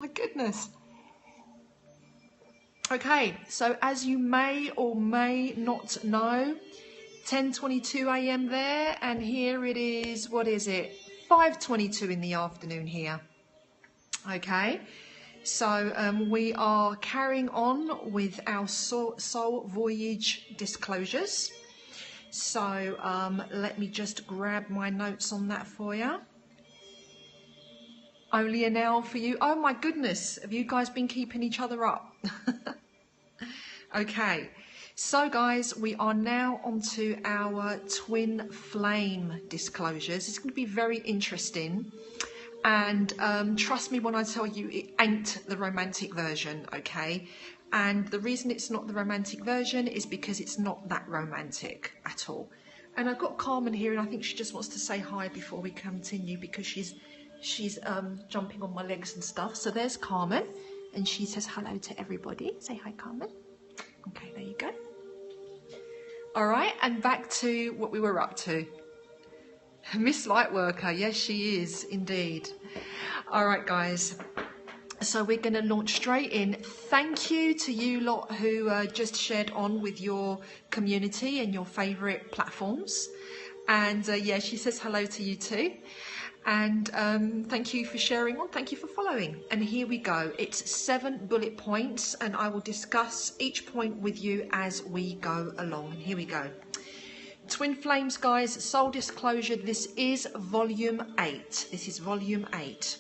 My goodness. Okay, so as you may or may not know, 10:22 a.m. there, and here it is, what is it? 5:22 in the afternoon here. Okay, so we are carrying on with our soul voyage disclosures. So let me just grab my notes on that for you. Only an hour for you. Oh my goodness, have you guys been keeping each other up? Okay, so guys, we are now onto our twin flame disclosures. It's going to be very interesting, and trust me when I tell you it ain't the romantic version, okay? And the reason it's not the romantic version is because it's not that romantic at all. And I've got Carmen here, and I think she just wants to say hi before we continue because she's jumping on my legs and stuff. So there's Carmen, and she says hello to everybody. Say hi, Carmen. Okay, there you go. All right, and back to what we were up to. Miss Lightworker, yes, she is indeed. All right, guys. So we're going to launch straight in. Thank you to you lot who just shared on with your community and your favourite platforms. And yeah, she says hello to you too. And thank you for sharing on. Thank you for following. And here we go. It's 7 bullet points, and I will discuss each point with you as we go along. And here we go. Twin Flames, guys, soul disclosure. This is volume 8. This is volume 8.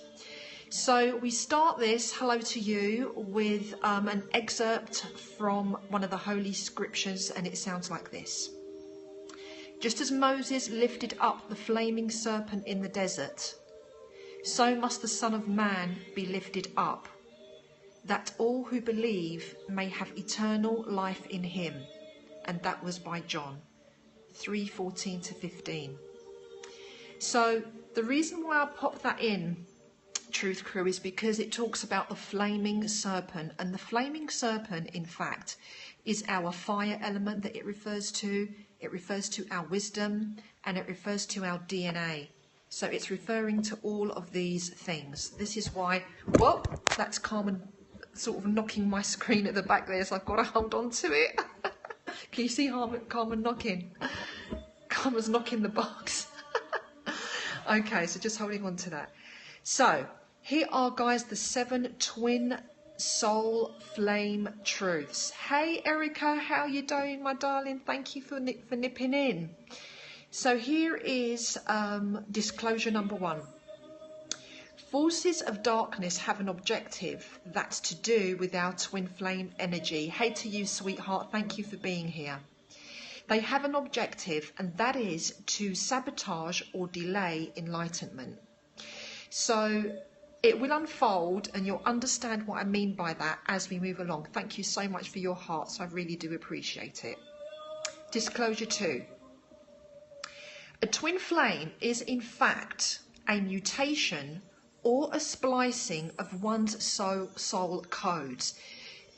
So we start this, hello to you, with an excerpt from one of the Holy Scriptures, and it sounds like this. Just as Moses lifted up the flaming serpent in the desert, so must the Son of Man be lifted up, that all who believe may have eternal life in him. And that was by John 3:14 to 15. So the reason why I popped that in, Truth Crew, is because it talks about the flaming serpent, and the flaming serpent, in fact, is our fire element that it refers to. It refers to our wisdom, and it refers to our DNA. So it's referring to all of these things. This is why, well, that's Carmen sort of knocking my screen at the back there, so I've got to hold on to it. Can you see Carmen knocking? Carmen's knocking the box. Okay, so just holding on to that. So here are, guys, the 7 twin soul flame truths. Hey Erica, how you doing, my darling? Thank you for nipping in. So here is disclosure number 1. Forces of darkness have an objective that's to do with our twin flame energy. Hey to you, sweetheart, thank you for being here. They have an objective, and that is to sabotage or delay enlightenment. So it will unfold, and you'll understand what I mean by that as we move along. Thank you so much for your hearts. I really do appreciate it. Disclosure 2. A twin flame is in fact a mutation or a splicing of one's soul codes.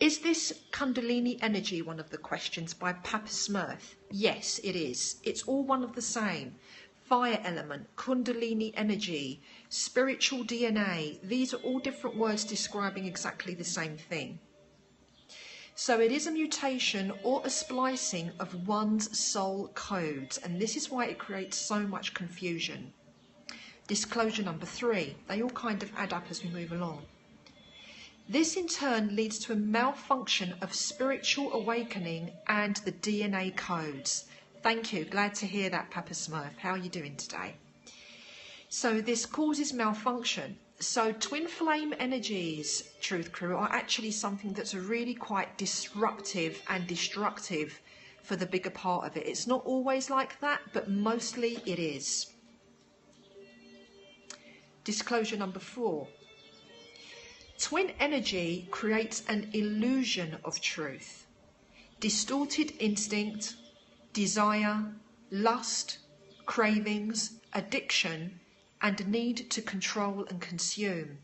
Is this Kundalini energy one of the questions by Papa Smurf? Yes, it is. It's all one of the same. Fire element, Kundalini energy, spiritual DNA. These are all different words describing exactly the same thing. So it is a mutation or a splicing of one's soul codes, and this is why it creates so much confusion. Disclosure number 3. They all kind of add up as we move along. This in turn leads to a malfunction of spiritual awakening and the DNA codes. Thank you. Glad to hear that, Papa Smurf. How are you doing today? So this causes malfunction. So twin flame energies, Truth Crew, are actually something that's really quite disruptive and destructive for the bigger part of it. It's not always like that, but mostly it is. Disclosure number 4. Twin energy creates an illusion of truth, distorted instinct, desire, lust, cravings, addiction, and need to control and consume.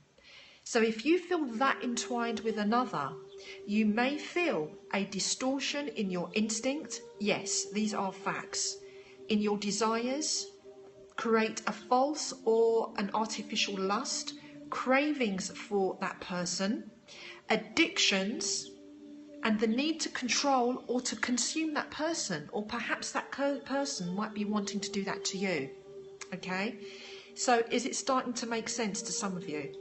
So if you feel that entwined with another, you may feel a distortion in your instinct. Yes, these are facts. In your desires, create a false or an artificial lust cravings for that person, addictions, and the need to control or to consume that person, or perhaps that person might be wanting to do that to you. Okay, so is it starting to make sense to some of you?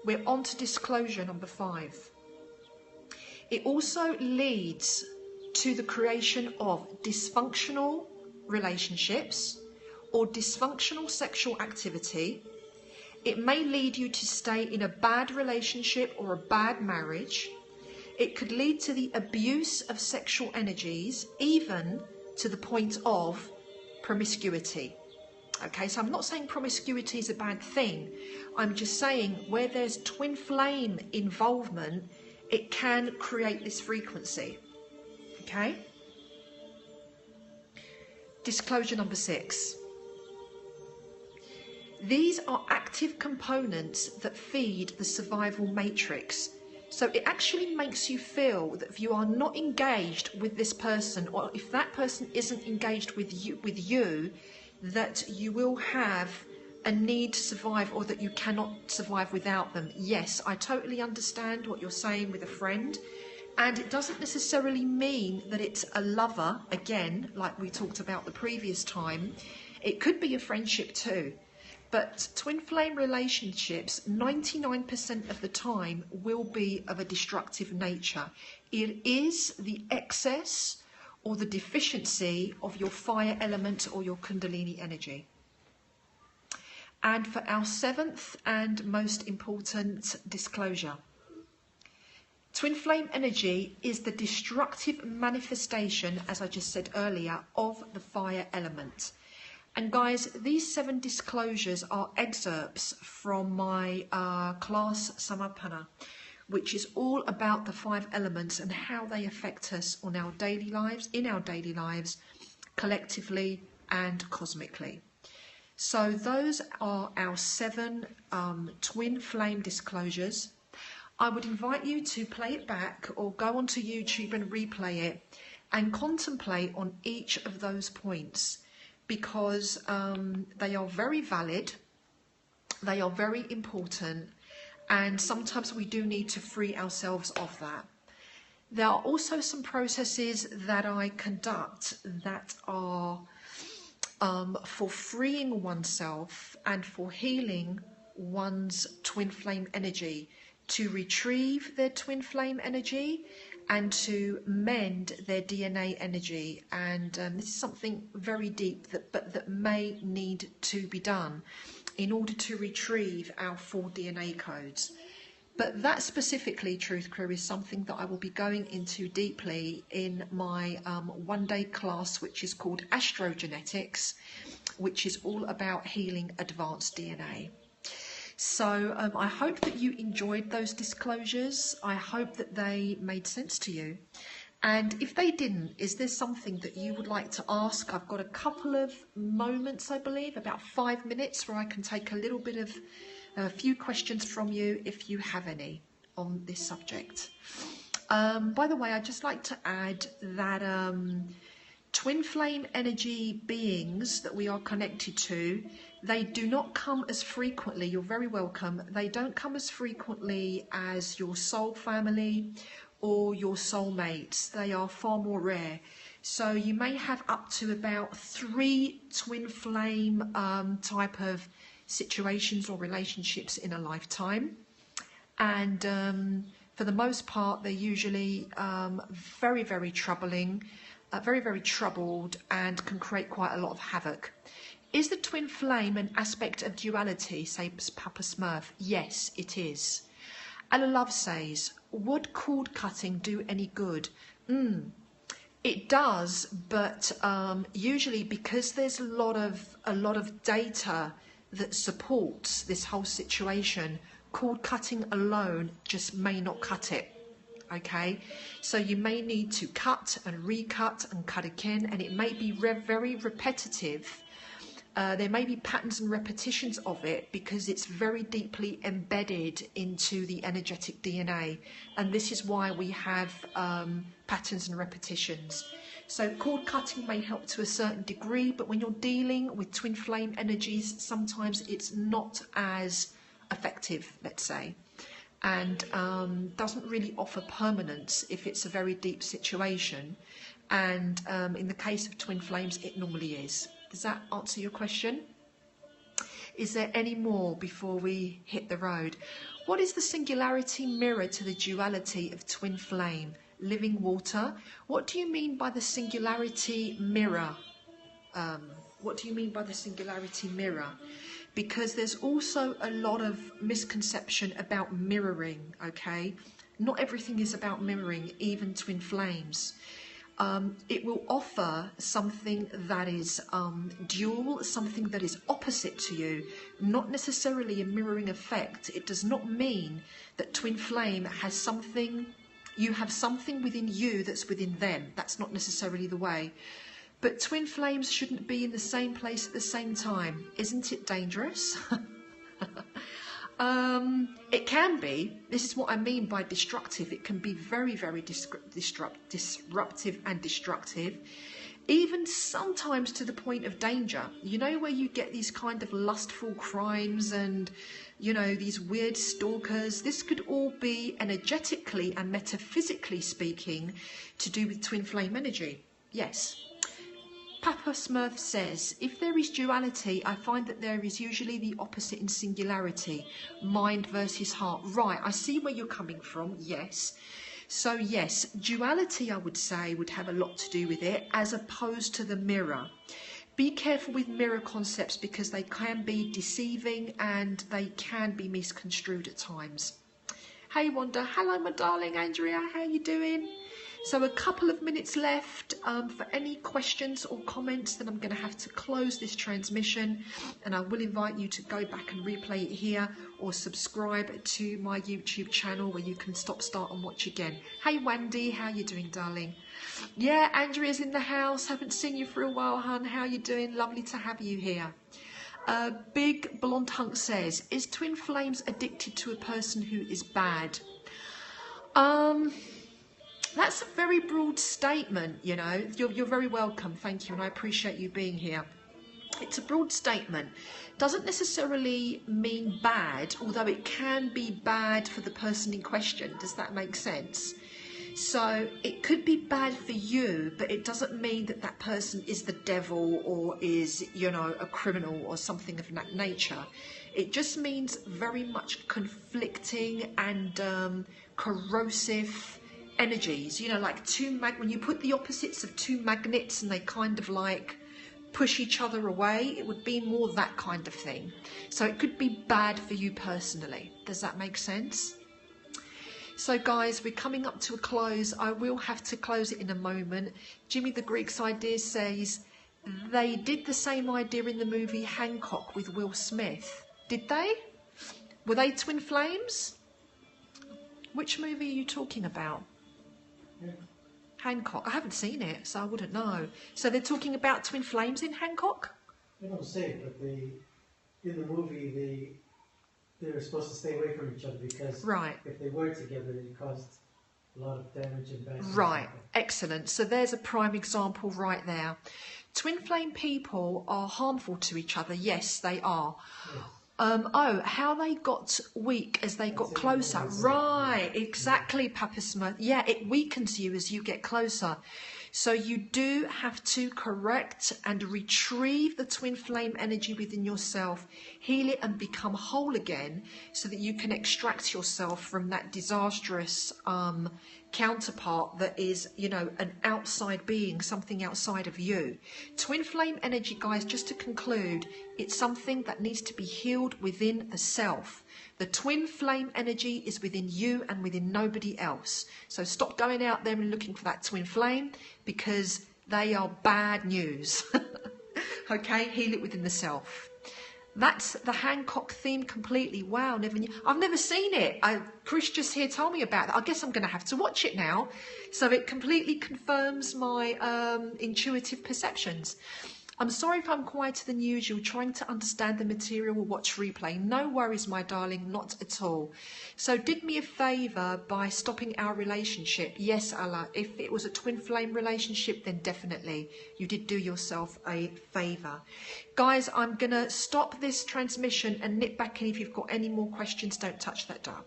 We're on to disclosure number 5. It also leads to the creation of dysfunctional relationships or dysfunctional sexual activity. It may lead you to stay in a bad relationship or a bad marriage. It could lead to the abuse of sexual energies, even to the point of promiscuity. Okay, so I'm not saying promiscuity is a bad thing. I'm just saying where there's twin flame involvement, it can create this frequency. Okay? Disclosure number 6. These are active components that feed the survival matrix. So it actually makes you feel that if you are not engaged with this person, or if that person isn't engaged with you, that you will have a need to survive, or that you cannot survive without them. Yes, I totally understand what you're saying with a friend, and it doesn't necessarily mean that it's a lover, again, like we talked about the previous time. It could be a friendship too. But twin flame relationships, 99% of the time, will be of a destructive nature. It is the excess or the deficiency of your fire element or your Kundalini energy. And for our 7th and most important disclosure, twin flame energy is the destructive manifestation, as I just said earlier, of the fire element. And guys, these 7 disclosures are excerpts from my class Samapana, which is all about the 5 elements and how they affect us on our daily lives, in our daily lives, collectively and cosmically. So those are our 7 twin flame disclosures. I would invite you to play it back or go onto YouTube and replay it and contemplate on each of those points, because they are very valid, they are very important, and sometimes we do need to free ourselves of that. There are also some processes that I conduct that are for freeing oneself and for healing one's twin flame energy, to retrieve their twin flame energy and to mend their DNA energy. And this is something very deep that may need to be done in order to retrieve our 4 DNA codes. But that specifically, Truth Crew, is something that I will be going into deeply in my one-day class, which is called Astrogenetics, which is all about healing advanced DNA. So I hope that you enjoyed those disclosures. I hope that they made sense to you. And if they didn't, is there something that you would like to ask? I've got a couple of moments, I believe, about 5 minutes, where I can take a little bit of a few questions from you if you have any on this subject. By the way, I'd just like to add that twin flame energy beings that we are connected to, they do not come as frequently. You're very welcome. They don't come as frequently as your soul family or your soulmates. They are far more rare. So you may have up to about 3 twin flame type of situations or relationships in a lifetime. And for the most part, they're usually very, very troubling, very, very troubled, and can create quite a lot of havoc. Is the twin flame an aspect of duality, says Papa Smurf? Yes, it is. Ella Love says, would cord cutting do any good? It does, but usually, because there's a lot of data that supports this whole situation, cord cutting alone just may not cut it. Okay, so you may need to cut and recut and cut again, and it may be very repetitive. There may be patterns and repetitions of it because it's very deeply embedded into the energetic DNA, and this is why we have patterns and repetitions. So cord cutting may help to a certain degree, but when you're dealing with twin flame energies, sometimes it's not as effective, let's say, and doesn't really offer permanence if it's a very deep situation. And in the case of twin flames, it normally is. Does that answer your question? Is there any more before we hit the road? What is the singularity mirror to the duality of twin flame? Living water. What do you mean by the singularity mirror? What do you mean by the singularity mirror? Because there's also a lot of misconception about mirroring, okay? Not everything is about mirroring, even twin flames. It will offer something that is dual, something that is opposite to you, not necessarily a mirroring effect. It does not mean that twin flame has something, you have something within you that's within them. That's not necessarily the way. But twin flames shouldn't be in the same place at the same time. Isn't it dangerous? It can be. This is what I mean by destructive. It can be very, very disruptive and destructive, even sometimes to the point of danger. You know, where you get these kind of lustful crimes and, you know, these weird stalkers. This could all be energetically and metaphysically speaking to do with twin flame energy. Yes. Papa Smurf says, if there is duality, I find that there is usually the opposite in singularity, mind versus heart. Right, I see where you're coming from, yes. So yes, duality, I would say, would have a lot to do with it, as opposed to the mirror. Be careful with mirror concepts because they can be deceiving and they can be misconstrued at times. Hey Wanda, hello my darling Andrea, how you doing? So a couple of minutes left for any questions or comments. Then I'm going to have to close this transmission, and I will invite you to go back and replay it here or subscribe to my YouTube channel where you can stop, start and watch again. Hey Wendy, how you doing, darling? Yeah, Andrea's in the house. Haven't seen you for a while, hun. How you doing? Lovely to have you here. Big Blonde Hunk says, is twin flames addicted to a person who is bad? That's a very broad statement, you know. You're very welcome, thank you, and I appreciate you being here. It's a broad statement. Doesn't necessarily mean bad, although it can be bad for the person in question. Does that make sense? So it could be bad for you, but it doesn't mean that that person is the devil or is, you know, a criminal or something of that nature. It just means very much conflicting and corrosive energies, you know, like when you put the opposites of two magnets and they kind of like push each other away, it would be more that kind of thing. So it could be bad for you personally. Does that make sense? So guys, we're coming up to a close. I will have to close it in a moment. Jimmy the Greek's idea says they did the same idea in the movie Hancock with Will Smith. Did they? Were they twin flames? Which movie are you talking about? Yeah. Hancock. I haven't seen it, so I wouldn't know. So they're talking about twin flames in Hancock? They don't say it, but in the movie they were supposed to stay away from each other because if they were together, it caused a lot of damage and bad. Right, excellent. So there's a prime example right there. Twin flame people are harmful to each other. Yes, they are. Yes. How they got weak as they got closer. Right, exactly, Papa Smith. Yeah, it weakens you as you get closer. So you do have to correct and retrieve the twin flame energy within yourself, heal it and become whole again so that you can extract yourself from that disastrous counterpart that is, you know, an outside being, something outside of you. Twin flame energy, guys, just to conclude, it's something that needs to be healed within the self. The twin flame energy is within you and within nobody else. So stop going out there and looking for that twin flame because they are bad news. Okay, heal it within the self. That's the Hancock theme completely. Wow, never knew. I've never seen it. Chris just here told me about it. I guess I'm going to have to watch it now. So it completely confirms my intuitive perceptions. I'm sorry if I'm quieter than usual, trying to understand the material or watch replay. No worries, my darling, not at all. So did me a favour by stopping our relationship. Yes, Allah, if it was a twin flame relationship, then definitely you did do yourself a favour. Guys, I'm going to stop this transmission and nip back in. If you've got any more questions, don't touch that dial.